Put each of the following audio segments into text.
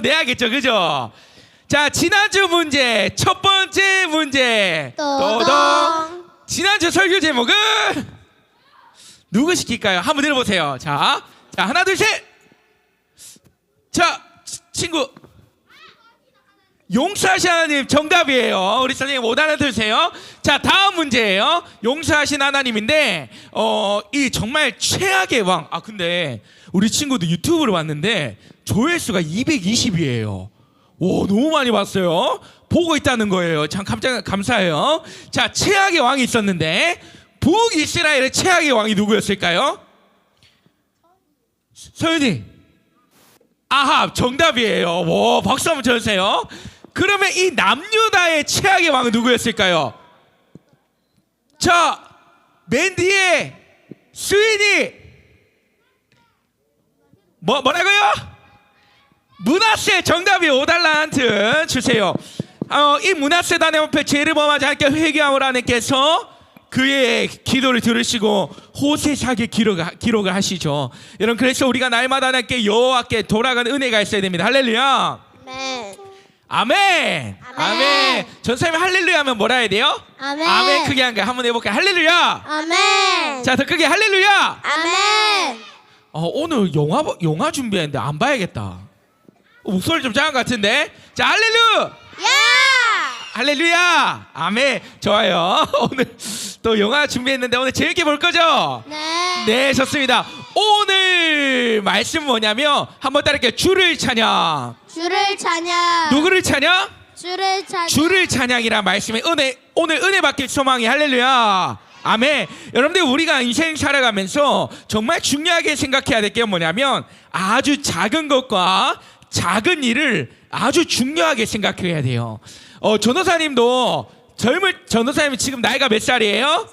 내야겠죠, 그죠? 자, 지난주 문제 첫 번째 문제. 또동. 지난주 설교 제목은 누구 시킬까요? 한번 들어보세요. 자, 하나 둘 셋. 자, 친구 용서하신 하나님 정답이에요. 우리 선생님 5단을 들으세요. 자, 다음 문제예요. 용서하신 하나님인데 이 정말 최악의 왕. 아, 근데 우리 친구도 유튜브로 봤는데 조회수가 220이에요. 오, 너무 많이 봤어요. 보고 있다는 거예요. 참 감사해요. 자, 최악의 왕이 있었는데 북이스라엘의 최악의 왕이 누구였을까요? 서윤이. 아합 정답이에요. 오, 박수 한번 쳐주세요. 그러면 이 남유다의 최악의 왕은 누구였을까요? 자, 맨 뒤에 수인이 뭐라고요? 므낫세 정답이 5달란트 주세요. 이 므낫세 단의 앞에 죄를 범하지 않게 회개함으로 하나님께서 그의 기도를 들으시고 호세사기에 기록을 하시죠. 여러분, 그래서 우리가 날마다 하나님께 여호와께 돌아가는 은혜가 있어야 됩니다. 할렐루야. 아멘. 아멘. 아멘. 전사님이 할렐루야 하면 뭐라 해야 돼요? 아멘. 아멘 크게 한 거 한번 해볼게요. 할렐루야. 아멘. 자, 더 크게 할렐루야. 아멘. 오늘 영화 준비했는데 안 봐야겠다. 목소리 좀 작은 것 같은데. 자, 할렐루야. 야! 할렐루야. 아멘. 좋아요. 오늘 또 영화 준비했는데 오늘 재밌게 볼 거죠? 네. 네, 좋습니다. 오늘 말씀 뭐냐면 한번 따를게요. 주를 찬양. 주를 찬양. 누구를 찬양? 주를 찬양. 주를 찬양이란 말씀에 오늘 은혜 받길 소망이. 할렐루야. 아멘. 여러분들, 우리가 인생 살아가면서 정말 중요하게 생각해야 될 게 뭐냐면 아주 작은 것과 작은 일을 아주 중요하게 생각해야 돼요. 전도사님도 전도사님이 지금 나이가 몇 살이에요?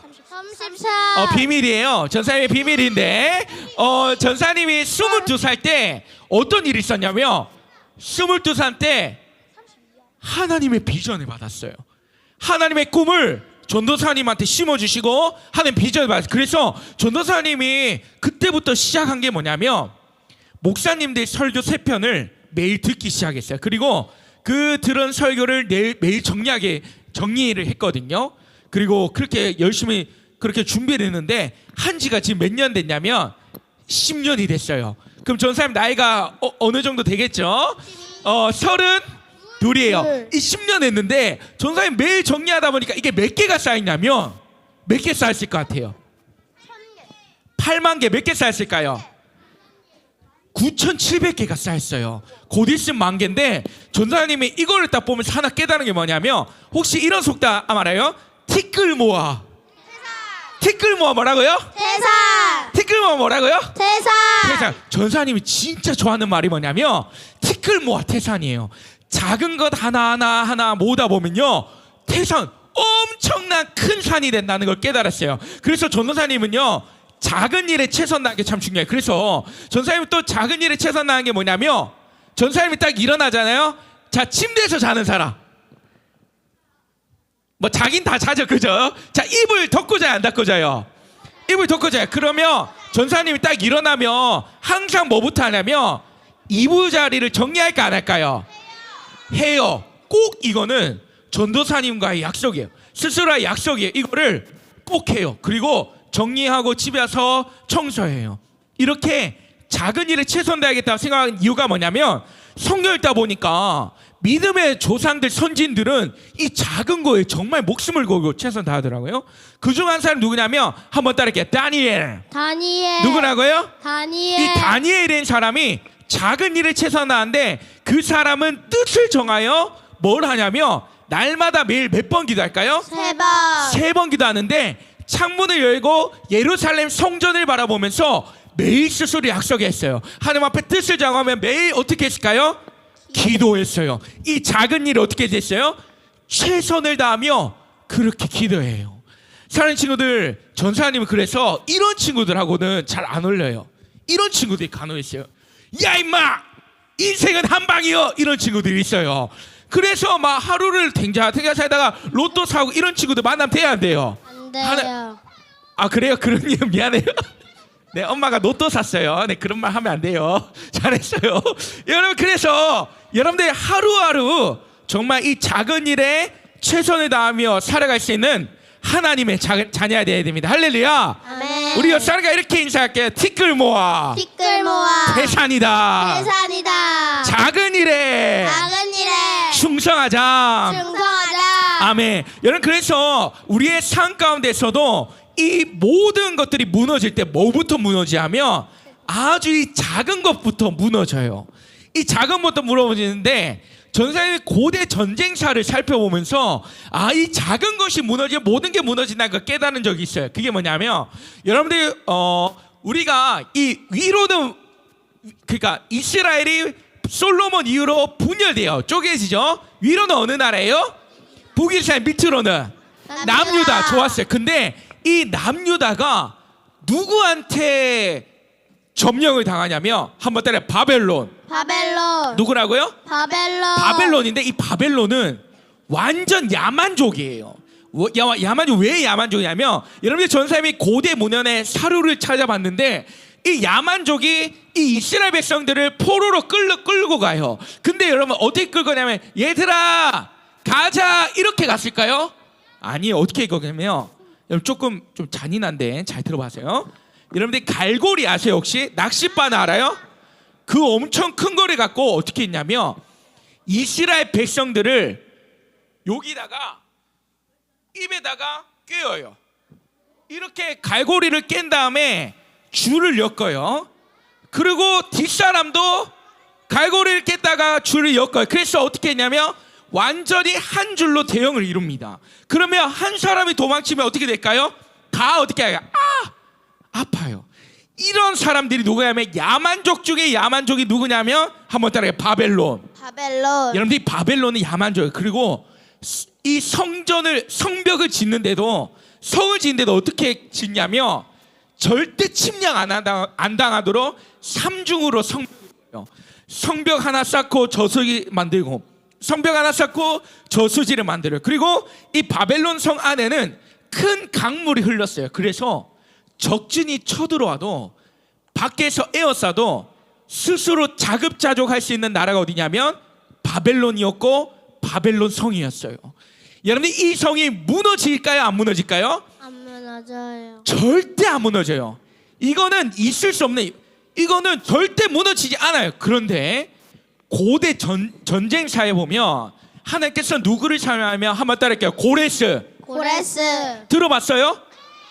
34. 비밀이에요. 전사님의 비밀인데 전사님이 22살 때 어떤 일이 있었냐면 22살 때 하나님의 비전을 받았어요. 하나님의 꿈을 전도사님한테 심어주시고 하는 비전을 받았어요. 그래서 전도사님이 그때부터 시작한 게 뭐냐면 목사님들 설교 3편을 매일 듣기 시작했어요. 그리고 그 들은 설교를 매일 정리를 했거든요. 그리고 그렇게 열심히 그렇게 준비를 했는데 한 지가 지금 몇 년 됐냐면 10년이 됐어요. 그럼 전사님 나이가 어느 정도 되겠죠? 32이에요. 이 10년 했는데 전사님 매일 정리하다 보니까 이게 몇 개가 쌓이냐면 몇 개 쌓였을 것 같아요? 8만 개. 몇 개 쌓였을까요? 9,700개가 쌓였어요. 곧 있으면 10,000개인데 전사님이 이거를 딱 보면서 하나 깨달은 게 뭐냐면 혹시 이런 속담 알아요? 티끌 모아. 티끌 모아 뭐라고요? 태산. 티끌 모아 뭐라고요? 태산. 전사님이 진짜 좋아하는 말이 뭐냐면 티끌 모아 태산이에요. 작은 것 하나 모으다 보면요 태산, 엄청난 큰 산이 된다는 걸 깨달았어요. 그래서 전도사님은요 작은 일에 최선 다하는 게 참 중요해요. 그래서 전사님이 또 작은 일에 최선 다하는 게 뭐냐면 전사님이 딱 일어나잖아요. 자, 침대에서 자는 사람 뭐 자긴 다 자죠, 그죠? 자, 이불 덮고 자요, 안 덮고 자요? 이불 덮고 자요. 그러면 전사님이 딱 일어나면 항상 뭐부터 하냐면 이부자리를 정리할까 안 할까요? 해요. 꼭 이거는 전도사님과의 약속이에요. 스스로의 약속이에요. 이거를 꼭 해요. 그리고 정리하고 집에 와서 청소해요. 이렇게 작은 일에 최선 다하겠다고 생각하는 이유가 뭐냐면 성경 읽다 보니까 믿음의 조상들 선진들은 이 작은 거에 정말 목숨을 걸고 최선 다하더라고요. 그중 한 사람 누구냐면 한번 따를게요. 다니엘. 누구라고요? 다니엘. 이 다니엘이라는 사람이 작은 일에 최선 다하는데 그 사람은 뜻을 정하여 뭘 하냐면 날마다 매일 몇 번 기도할까요? 3번. 3번 기도하는데 창문을 열고 예루살렘 성전을 바라보면서 매일 스스로 약속했어요. 하나님 앞에 뜻을 정하면 매일 어떻게 했을까요? 기도했어요. 이 작은 일이 어떻게 됐어요? 최선을 다하며 그렇게 기도해요. 사랑하는 친구들, 전사님은 그래서 이런 친구들하고는 잘 안 어울려요. 이런 친구들이 간혹 있어요. 야 임마, 인생은 한 방이요, 이런 친구들이 있어요. 그래서 막 하루를 댕자 살다가 로또 사고 이런 친구들 만나면 돼야 안 돼요? 안 돼요. 아, 그래요? 그런 일 미안해요. 네, 엄마가 로또 샀어요. 네, 그런 말 하면 안 돼요. 잘했어요. 여러분, 그래서 여러분들 하루하루 정말 이 작은 일에 최선을 다하며 살아갈 수 있는 하나님의 자녀가 되어야 됩니다. 할렐루야. 아멘. 우리 옆 사람과 이렇게 인사할게요. 티끌 모아 티끌 모아 태산이다. 태산이다. 작은 일에 작은 일에 충성하자. 충성하자. 아멘. 여러분, 그래서 우리의 삶 가운데서도 이 모든 것들이 무너질 때 뭐부터 무너지냐면 아주 이 작은 것부터 무너져요. 이 작은 것부터 무너지는데 전사의 고대 전쟁사를 살펴보면서 이 작은 것이 무너지면 모든 게 무너진다는 걸 깨닫는 적이 있어요. 그게 뭐냐면 여러분들 우리가 이 위로는 그러니까 이스라엘이 솔로몬 이후로 분열돼요. 쪼개지죠. 위로는 어느 나라예요? 북이스라엘, 밑으로는 남유다. 좋았어요. 근데 이 남유다가 누구한테 점령을 당하냐면 한번 따라 바벨론. 누구라고요? 바벨론인데 이 바벨론은 완전 야만족이에요. 야만족. 왜 야만족이냐면 여러분들 전사님이 고대 문헌의 사료를 찾아봤는데 이 야만족이 이 이스라엘 백성들을 포로로 끌고 가요. 근데 여러분 어떻게 끌고 가냐면 얘들아 가자 이렇게 갔을까요? 아니, 어떻게 가냐면 여러분 조금 좀 잔인한데 잘 들어봐세요. 여러분들 갈고리 아세요? 혹시 낚싯바늘 알아요? 그 엄청 큰 거를 갖고 어떻게 했냐면 이스라엘 백성들을 여기다가 입에다가 꿰어요. 이렇게 갈고리를 깬 다음에 줄을 엮어요. 그리고 뒷사람도 갈고리를 깼다가 줄을 엮어요. 그래서 어떻게 했냐면 완전히 한 줄로 대형을 이룹니다. 그러면 한 사람이 도망치면 어떻게 될까요? 다 어떻게 해요? 아파요. 이런 사람들이 누구냐면 야만족 중에 야만족이 누구냐면 한번 따라해요. 바벨론. 여러분들이 바벨론은 야만족이에요. 그리고 이 성벽을 짓는데도 성을 짓는데도 어떻게 짓냐면 절대 침략 안 당하도록 삼중으로 성벽 하나 쌓고 저수지 만들고 성벽 하나 쌓고 저수지를 만들어요. 그리고 이 바벨론 성 안에는 큰 강물이 흘렀어요. 그래서 적진이 쳐들어와도 밖에서 에워싸도 스스로 자급자족할 수 있는 나라가 어디냐면 바벨론이었고 바벨론 성이었어요. 여러분들 이 성이 무너질까요? 안 무너질까요? 안 무너져요. 절대 안 무너져요. 이거는 있을 수 없는, 이거는 절대 무너지지 않아요. 그런데 고대 전쟁사에 보면 하나님께서 누구를 사용하면 한번 따라할게요. 고레스. 들어봤어요?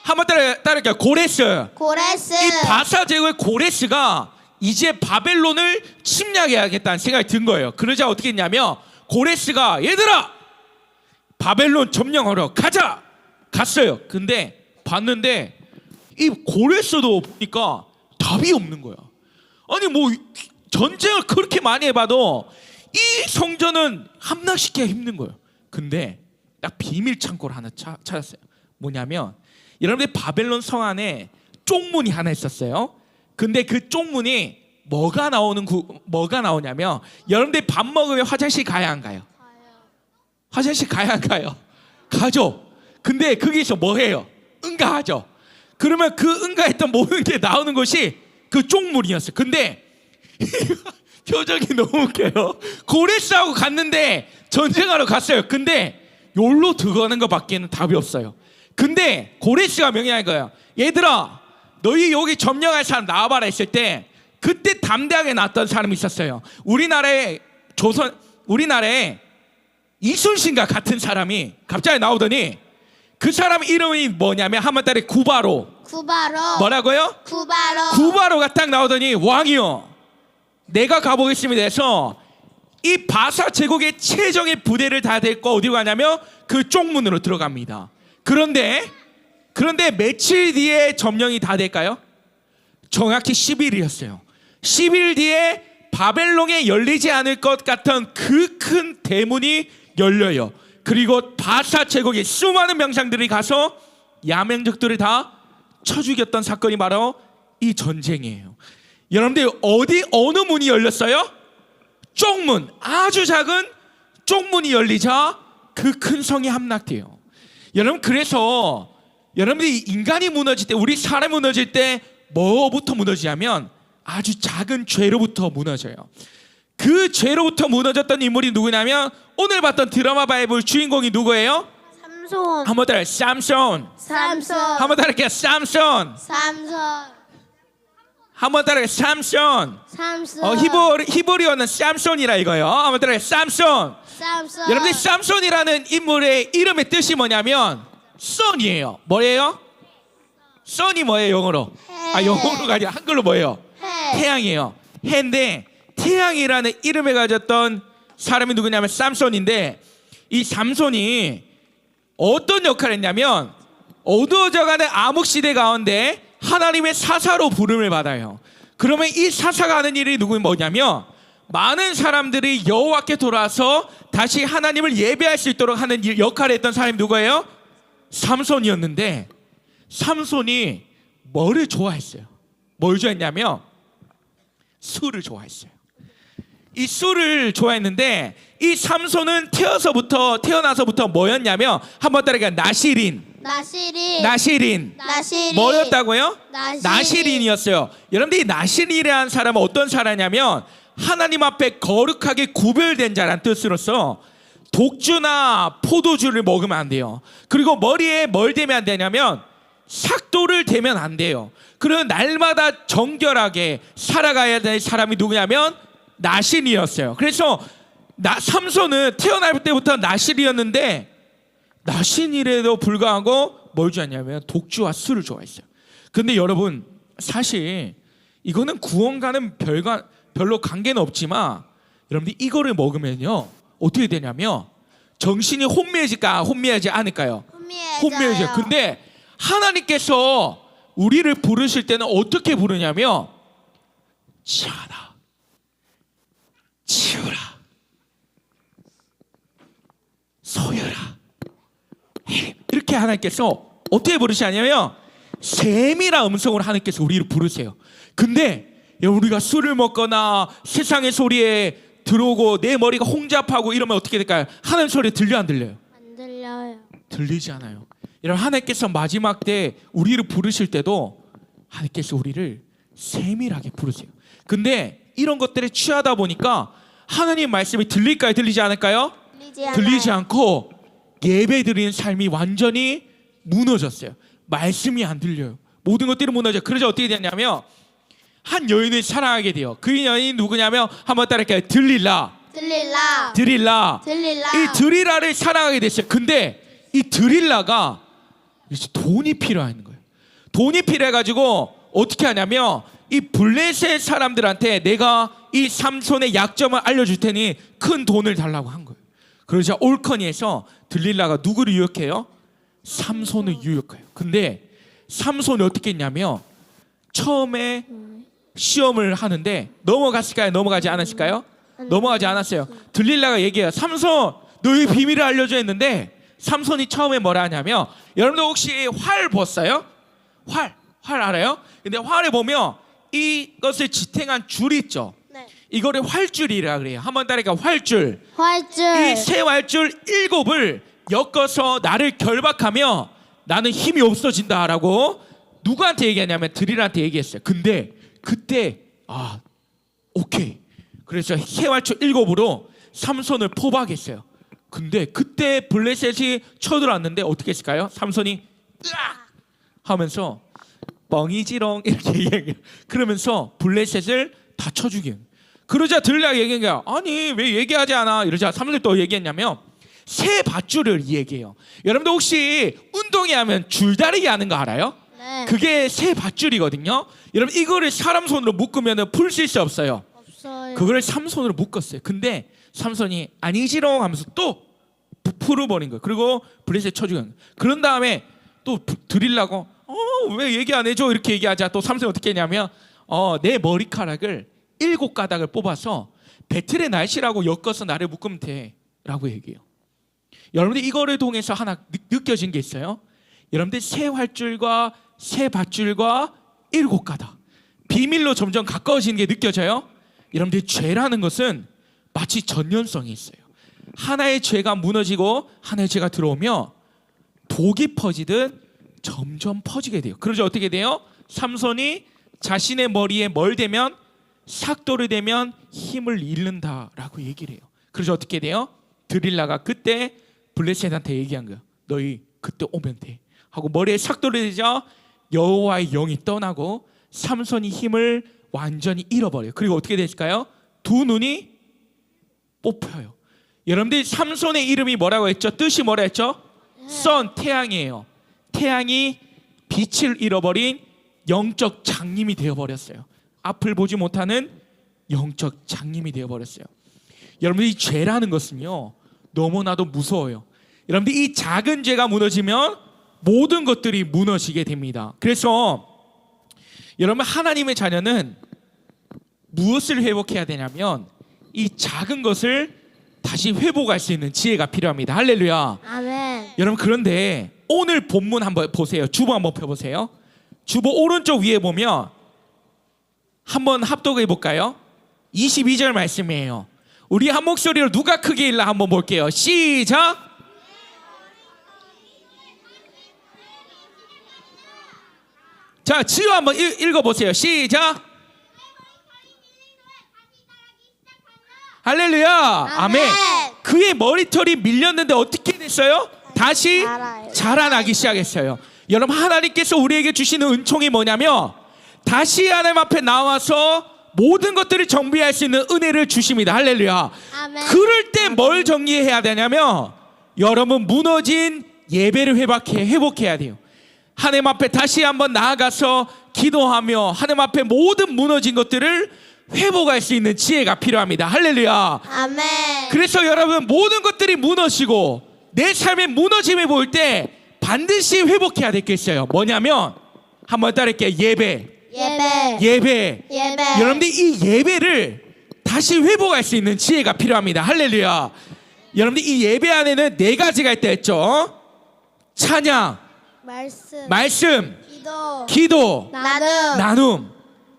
한번 따라할게요. 고레스. 이 바사 제국의 고레스가 이제 바벨론을 침략해야겠다는 생각이 든 거예요. 그러자 어떻게 했냐면 고레스가 얘들아 바벨론 점령하러 가자 갔어요. 근데 봤는데 이 고레스도 보니까 답이 없는 거야. 아니 뭐 전쟁을 그렇게 많이 해봐도 이 성전은 함락시키기가 힘든 거예요. 근데 딱 비밀 창고를 하나 찾았어요. 뭐냐면 여러분들 바벨론 성 안에 쪽문이 하나 있었어요. 근데 그 쪽문이 뭐가 나오냐면 여러분들 밥 먹으면 화장실 가야 안 가요? 화장실 가야 안 가요? 가죠. 근데 거기서 뭐 해요? 응가하죠. 그러면 그 응가했던 모든 게 나오는 것이 그 쪽문이었어요. 근데 표정이 너무 웃겨요. 고레스하고 갔는데 전쟁하러 갔어요. 근데 여기로 들어가는 것밖에는 답이 없어요. 근데 고레스가 명령한 거예요. 얘들아 너희 여기 점령할 사람 나와봐라 했을 때 그때 담대하게 나왔던 사람이 있었어요. 우리나라에 이순신과 같은 사람이 갑자기 나오더니 그 사람 이름이 뭐냐면 한번 따라 구바로. 뭐라고요? 구바로가 딱 나오더니 왕이요 내가 가보겠습니다 해서 이 바사 제국의 최정의 부대를 다 데리고 어디로 가냐면 그 쪽문으로 들어갑니다. 그런데 며칠 뒤에 점령이 다 될까요? 정확히 10일이었어요. 10일 뒤에 바벨론에 열리지 않을 것 같은 그 큰 대문이 열려요. 그리고 바사 제국의 수많은 명장들이 가서 야맹족들을 다 쳐 죽였던 사건이 바로 이 전쟁이에요. 여러분들 어느 문이 열렸어요? 쪽문, 아주 작은 쪽문이 열리자 그 큰 성이 함락돼요. 여러분 그래서 여러분들이 인간이 무너질 때 우리 사람이 무너질 때 뭐부터 무너지냐면 아주 작은 죄로부터 무너져요. 그 죄로부터 무너졌던 인물이 누구냐면 오늘 봤던 드라마 바이블 주인공이 누구예요? 삼손. 한번 따라해. 삼손. 삼손. 한번 따라해. 삼손. 삼손. 한번 따라해. 삼손. 삼손. 히브리어는 삼손이라 이거요. 한번 따라해. 삼손. 삼손. 여러분들 삼손이라는 인물의 이름의 뜻이 뭐냐면 son이에요. 뭐예요? son이 뭐예요 영어로? 영어로가 아니라 한글로 뭐예요? 태양이에요. 해인데 태양이라는 이름을 가졌던 사람이 누구냐면 삼손인데 이 삼손이 어떤 역할을 했냐면 어두워져가는 암흑시대 가운데 하나님의 사사로 부름을 받아요. 그러면 이 사사가 하는 일이 뭐냐면 많은 사람들이 여호와께 돌아와서 다시 하나님을 예배할 수 있도록 하는 역할을 했던 사람이 누구예요? 삼손이었는데 삼손이 뭐를 좋아했어요? 뭘 좋아했냐면 술을 좋아했어요. 이 술을 좋아했는데 이 삼손은 태어나서부터 뭐였냐면 한번 따라가 나시린. 뭐였다고요? 나시린이었어요. 여러분들 이 나시린이라는 사람은 어떤 사람이냐면 하나님 앞에 거룩하게 구별된 자란 뜻으로서 독주나 포도주를 먹으면 안 돼요. 그리고 머리에 뭘 대면 안 되냐면 삭도를 대면 안 돼요. 그리고 날마다 정결하게 살아가야 될 사람이 누구냐면 나신이었어요. 그래서 삼손은 태어날 때부터 나신이었는데 나신이라도 불구하고 뭘 좋아했냐면 독주와 술을 좋아했어요. 근데 여러분 사실 이거는 구원과는 별로 관계는 없지만 여러분들 이거를 먹으면요 어떻게 되냐면 정신이 혼미하지 않을까요? 혼미해져요. 근데 하나님께서 우리를 부르실 때는 어떻게 부르냐면 지하라, 치우라, 소유라, 이렇게 하나님께서 어떻게 부르시냐면 세밀한 음성으로 하나님께서 우리를 부르세요. 근데 우리가 술을 먹거나 세상의 소리에 들어오고 내 머리가 홍잡하고 이러면 어떻게 될까요? 하나님 소리 들려 안 들려요? 안 들려요. 들리지 않아요. 여러분 하나님께서 마지막 때 우리를 부르실 때도 하나님께서 우리를 세밀하게 부르세요. 근데 이런 것들에 취하다 보니까 하나님 말씀이 들릴까요? 들리지 않을까요? 들리지 않고 예배드리는 삶이 완전히 무너졌어요. 말씀이 안 들려요. 모든 것들이 무너져요. 그래서 어떻게 되냐면 한 여인을 사랑하게 돼요. 그 여인이 누구냐면 한번 따라할까요? 드릴라. 이 드릴라를 사랑하게 됐어요. 근데 이 드릴라가 이제 돈이 필요한 거예요. 돈이 필요해가지고 어떻게 하냐면 이 블레셋 사람들한테 내가 이 삼손의 약점을 알려줄 테니 큰 돈을 달라고 한 거예요. 그러자 올커니에서 드릴라가 누구를 유혹해요? 삼손을 유혹해요. 근데 삼손이 어떻게 했냐면 처음에 시험을 하는데 넘어갔을까요? 넘어가지 않았을까요? 넘어가지 않았어요. 들릴라가 얘기해요. 삼손 너의 비밀을 알려줘 했는데 삼손이 처음에 뭐라 하냐면 여러분들 혹시 활 봤어요? 활 알아요? 근데 활에 보면 이것을 지탱한 줄 있죠. 네. 이거를 활줄이라 그래요. 한번 따라해가 활줄. 활줄. 이 새 활줄 7을 엮어서 나를 결박하며 나는 힘이 없어진다라고 누구한테 얘기하냐면 드릴한테 얘기했어요. 근데 그때 오케이. 그래서 새 활줄 7으로 삼손을 포박했어요. 근데 그때 블레셋이 쳐들어왔는데 어떻게 했을까요? 삼손이 으악! 하면서 뻥이지롱 이렇게 얘기해요. 그러면서 블레셋을 다 쳐 죽여요. 그러자 들라가 얘기한 거야. 아니 왜 얘기하지 않아? 이러자 삼손이 또 얘기했냐면 새 밧줄을 얘기해요. 여러분들 혹시 운동회 하면 줄다리기 하는 거 알아요? 네. 그게 새 밧줄이거든요. 여러분 이거를 사람 손으로 묶으면 풀 수 없어요. 없어요. 그거를 삼손으로 묶었어요. 근데 삼손이 아니지롱 하면서 또 풀어버린 거예요. 그리고 블레셋 쳐죽은 거예요. 그런 다음에 또 드리려고 왜 얘기 안 해줘? 이렇게 얘기하자 또 삼손이 어떻게 했냐면 내 머리카락을 7가닥을 뽑아서 배틀의 날씨라고 엮어서 나를 묶으면 돼 라고 얘기해요. 여러분들 이거를 통해서 하나 느껴진 게 있어요. 여러분들 새 활줄과 새 밧줄과 7가닥 비밀로 점점 가까워지는 게 느껴져요. 여러분들 죄라는 것은 마치 전연성이 있어요. 하나의 죄가 무너지고 하나의 죄가 들어오면 독이 퍼지듯 점점 퍼지게 돼요. 그러자 어떻게 돼요? 삼손이 자신의 머리에 뭘 대면 삭도를 대면 힘을 잃는다라고 얘기를 해요. 그래서 어떻게 돼요? 드릴라가 그때 블레셋한테 얘기한 거예요. 너희 그때 오면 돼 하고 머리에 삭도를 대자 여호와의 영이 떠나고 삼손이 힘을 완전히 잃어버려요. 그리고 어떻게 됐을까요? 두 눈이 뽑혀요. 여러분들 삼손의 이름이 뭐라고 했죠? 뜻이 뭐라 했죠? 선, 태양이에요. 태양이 빛을 잃어버린 영적 장님이 되어버렸어요. 앞을 보지 못하는 영적 장님이 되어버렸어요. 여러분들 이 죄라는 것은요 너무나도 무서워요. 여러분들 이 작은 죄가 무너지면 모든 것들이 무너지게 됩니다. 그래서 여러분 하나님의 자녀는 무엇을 회복해야 되냐면 이 작은 것을 다시 회복할 수 있는 지혜가 필요합니다. 할렐루야. 아멘. 여러분 그런데 오늘 본문 한번 보세요. 주보 한번 펴보세요. 주보 오른쪽 위에 보면 한번 합독해 볼까요? 22절 말씀이에요. 우리 한 목소리로 누가 크게 읽나 한번 볼게요. 시작. 자, 지우 한번 읽어보세요. 시작. 할렐루야. 아멘. 그의 머리털이 밀렸는데 어떻게 됐어요? 다시 자라나기 시작했어요. 여러분 하나님께서 우리에게 주시는 은총이 뭐냐면 다시 하나님 앞에 나와서 모든 것들을 정비할 수 있는 은혜를 주십니다. 할렐루야. 아멘. 그럴 때 뭘 정리해야 되냐면 여러분 무너진 예배를 회복해야 돼요. 하나님 앞에 다시 한번 나아가서 기도하며 하나님 앞에 모든 무너진 것들을 회복할 수 있는 지혜가 필요합니다. 할렐루야. 아멘. 그래서 여러분 모든 것들이 무너지고 내 삶의 무너짐이 보일 때 반드시 회복해야 될 게 있어요. 뭐냐면 한번 따를게요. 예배. 예배. 여러분들 이 예배를 다시 회복할 수 있는 지혜가 필요합니다. 할렐루야. 여러분들 이 예배 안에는 네 가지가 있다 했죠. 찬양, 말씀, 기도, 나눔.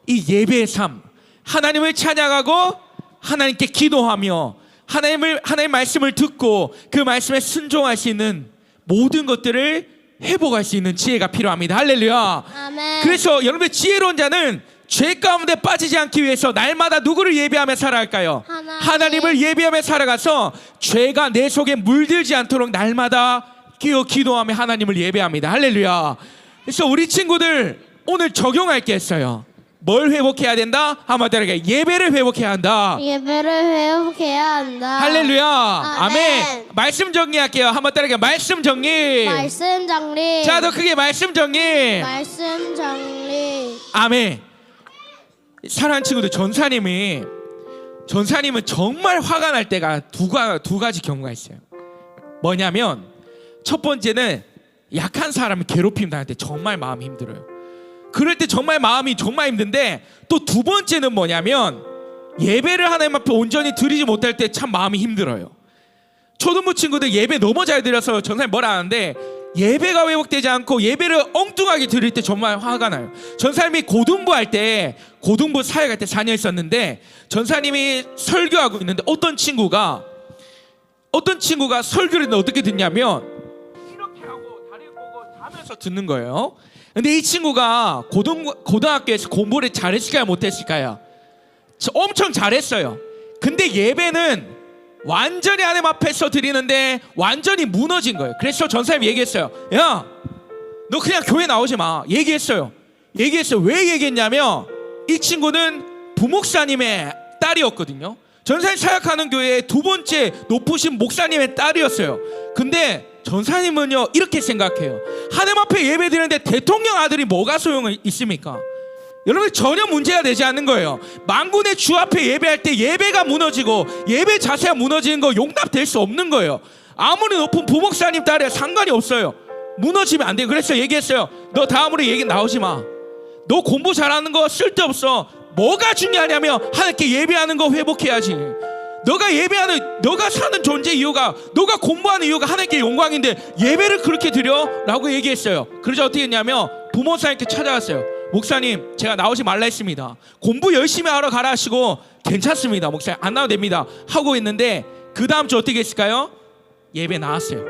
이 예배의 삶. 하나님을 찬양하고 하나님께 기도하며 하나님 말씀을 듣고 그 말씀에 순종할 수 있는 모든 것들을 회복할 수 있는 지혜가 필요합니다. 할렐루야. 아멘. 그래서 여러분들 지혜로운 자는 죄 가운데 빠지지 않기 위해서 날마다 누구를 예배하며 살아갈까요? 하나님을 예배하며 살아가서 죄가 내 속에 물들지 않도록 날마다 기도하며 하나님을 예배합니다. 할렐루야. 그래서 우리 친구들 오늘 적용할 게 있어요. 뭘 회복해야 된다? 한번 따라해. 예배를 회복해야 한다. 예배를 회복해야 한다. 할렐루야. 아멘. 아멘. 말씀 정리할게요. 한번 따라해. 말씀 정리. 말씀 정리. 자, 더 크게 말씀 정리. 말씀 정리. 아멘. 사랑하는 친구들, 전사님은 정말 화가 날 때가 두 가지 경우가 있어요. 뭐냐면 첫 번째는 약한 사람을 괴롭힘 당할 때 정말 마음이 힘들어요. 그럴 때 정말 마음이 정말 힘든데 또 두 번째는 뭐냐면 예배를 하나님 앞에 온전히 드리지 못할 때 참 마음이 힘들어요. 초등부 친구들 예배 너무 잘 드려서 전사님 뭐라 하는데 예배가 회복되지 않고 예배를 엉뚱하게 드릴 때 정말 화가 나요. 전사님이 고등부 사역할 때 4년 있었는데 전사님이 설교하고 있는데 어떤 친구가 설교를 했는데 어떻게 듣냐면 이렇게 하고 다리를 꼬고 자면서 듣는 거예요. 근데 이 친구가 고등학교에서 공부를 잘했을까요 못했을까요? 엄청 잘했어요. 근데 예배는 완전히 하나님 앞에서 드리는데 완전히 무너진 거예요. 그래서 전사님이 얘기했어요. 야, 너 그냥 교회 나오지 마. 얘기했어요. 왜 얘기했냐면 이 친구는 부목사님의 딸이었거든요. 전사님 사역하는 교회의 두 번째 높으신 목사님의 딸이었어요. 근데 전사님은요 이렇게 생각해요. 하나님 앞에 예배 드리는데 대통령 아들이 뭐가 소용이 있습니까? 여러분 전혀 문제가 되지 않는 거예요. 만군의 주 앞에 예배할 때 예배가 무너지고 예배 자세가 무너지는 거 용납될 수 없는 거예요. 아무리 높은 부목사님 딸이야 상관이 없어요. 무너지면 안 돼요. 그래서 얘기했어요. 너 다음으로 얘기 나오지 마. 너 공부 잘하는 거 쓸데없어. 뭐가 중요하냐면 하나님께 예배하는 거 회복해야지. 너가 사는 존재 이유가 너가 공부하는 이유가 하나님께 영광인데 예배를 그렇게 드려? 라고 얘기했어요. 그래서 어떻게 했냐면 부목사님께 찾아갔어요. 목사님 제가 나오지 말라 했습니다. 공부 열심히 하러 가라 하시고 괜찮습니다 목사님 안 나와도 됩니다 하고 있는데 그 다음 주 어떻게 했을까요? 예배 나왔어요.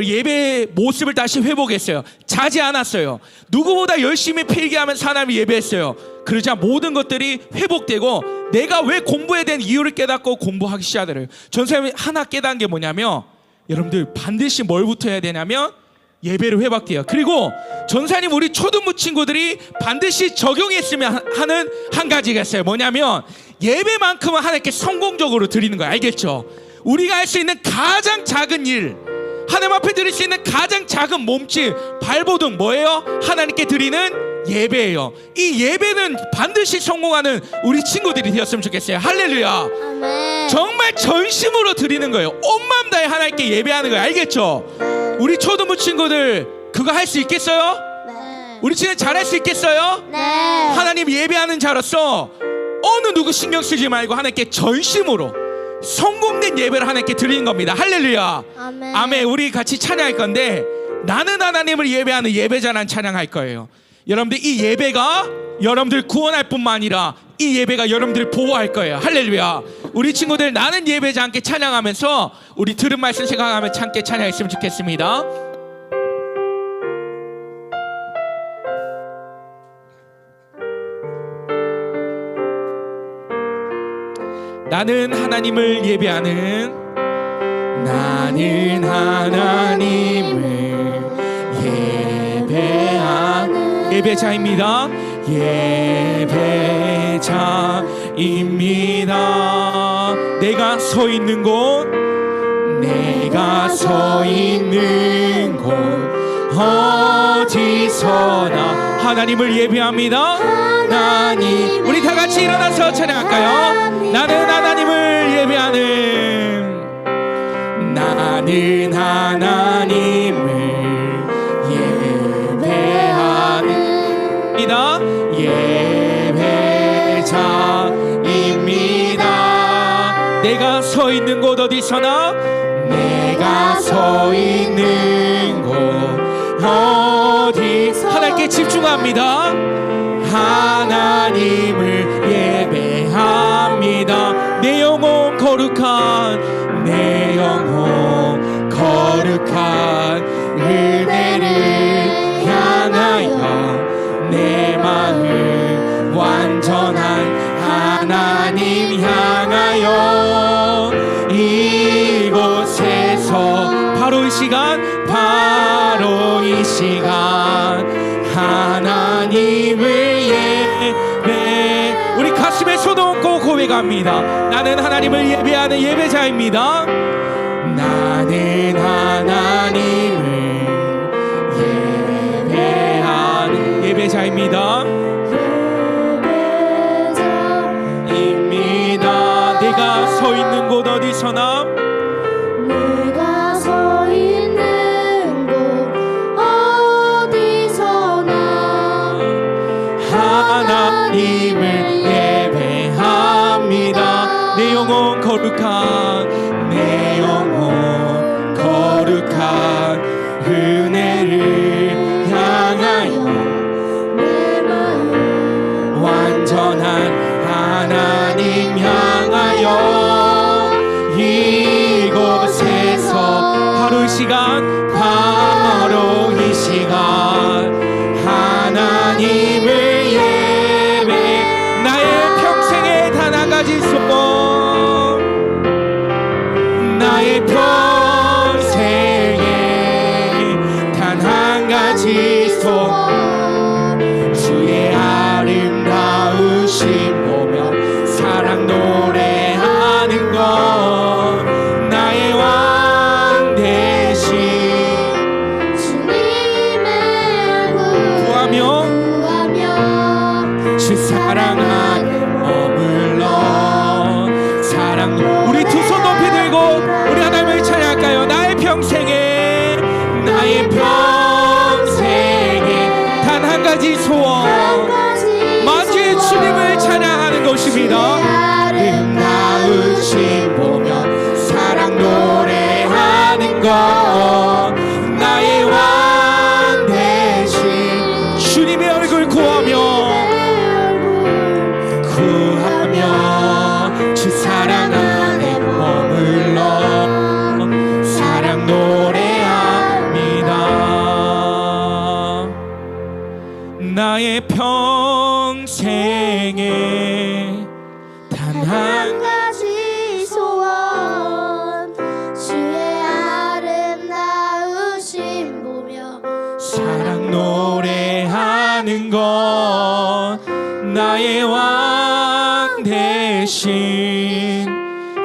예배의 모습을 다시 회복했어요. 자지 않았어요. 누구보다 열심히 필기하면서 하나님을 예배했어요. 그러자 모든 것들이 회복되고 내가 왜 공부해야 되는 이유를 깨닫고 공부하기 시작하더래요. 전사님이 하나 깨닫은 게 뭐냐면, 여러분들 반드시 뭘부터 해야 되냐면 예배를 회복해요. 그리고 전사님 우리 초등부 친구들이 반드시 적용했으면 하는 한 가지가 있어요. 뭐냐면 예배만큼은 하나님께 성공적으로 드리는 거예요. 알겠죠? 우리가 할 수 있는 가장 작은 일, 하나님 앞에 드릴 수 있는 가장 작은 몸짓, 발버둥 뭐예요? 하나님께 드리는 예배예요. 이 예배는 반드시 성공하는 우리 친구들이 되었으면 좋겠어요. 할렐루야. 아멘. 정말 전심으로 드리는 거예요. 온 마음 다해 하나님께 예배하는 거예요. 알겠죠? 우리 초등부 친구들 그거 할 수 있겠어요? 네. 우리 친구 잘할 수 있겠어요? 네. 하나님 예배하는 자로서 어느 누구 신경 쓰지 말고 하나님께 전심으로 성공된 예배를 하나님께 드리는 겁니다. 할렐루야. 아멘. 아멘. 우리 같이 찬양할 건데, 나는 하나님을 예배하는 예배자란 찬양할 거예요. 여러분들 이 예배가 여러분들 구원할 뿐만 아니라 이 예배가 여러분들을 보호할 거예요. 할렐루야. 우리 친구들 나는 예배자 함께 찬양하면서 우리 들은 말씀 생각하면서 함께 찬양했으면 좋겠습니다. 나는 하나님을 예배하는, 나는 하나님을 예배하는 예배자입니다. 예배자입니다. 내가 서 있는 곳, 내가 서 있는 곳 어디서나 하나님을 예배합니다. 하나님, 우리 다 같이 일어나서 찬양할까요? 나는 하나님을 예배하는, 나는 하나님을 예배합니다. 예배자입니다. 내가 서 있는 곳 어디서나, 내가 서 있는 곳 어디 하나님께 집중합니다. 하나님을 예배합니다. 내 영혼 거룩한, 내 영혼 거룩한 은혜를 향하여 내 마음 완전한 하나님 향하여 이곳에서 바로 이 시간, 바로 이 시간 하나님을 예배, 우리 가슴에 손 얹고 고백합니다. 나는 하나님을 예배하는 예배자입니다. 나는 하나님을 예배하는 예배자입니다. 예배자입니다. 내가 서 있는 곳 어디서나, 내가 서 있는 곳 어디서나 하나님을 예배합니다. 내 영혼 거룩한, 내 영혼 거룩한 은혜를 향하여 내 마음 완전한 하나님 향하여 이곳에서 바로 이 시간, 바로 이 시간 하나님을 예배, 나의 평생에 단 한 가지 소원, 나의 평생에 단 한 가지 소원, 주의 아름다우심 보며 사랑 노래하는 것, 나의 왕 대신 주님의 얼굴 구하며 구하며 주 사랑 안에 머물러 사랑. 우리 두 손 높이 들고 우리 하나님을 찬양할까요? 나의 평생에, 나의 평생에 단 한 가지 소원, 만주의 주님을 찬양하는 것입니다. 아름다우신 보며 사랑 노래하는 것, 나의 왕 대신 주님의 얼굴 구하며 주 사랑 안에 머물러 사랑 노래하 하는 것 나의 왕 대신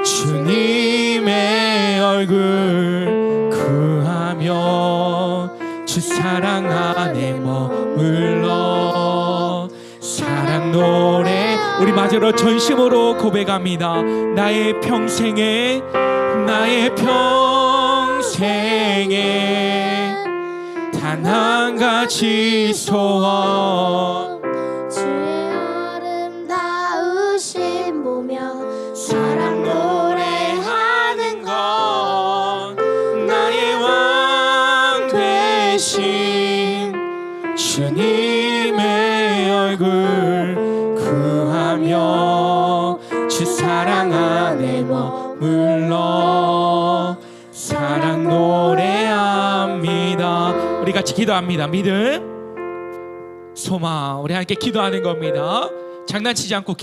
주님의 얼굴 구하며 주 사랑 안에 머물러 사랑 노래 우리 마저로 전심으로 고백합니다. 나의 평생에 단 한 가지 소원 주의 아름다우신 보며 사랑 노래하는 것 나의 왕 되신 주님의 얼굴 구하며 주 사랑 안에 머물러 사랑 노래합니다. 우리 같이 기도합니다. 믿음 소망 우리 함께 기도하는 겁니다. 장난치지 않고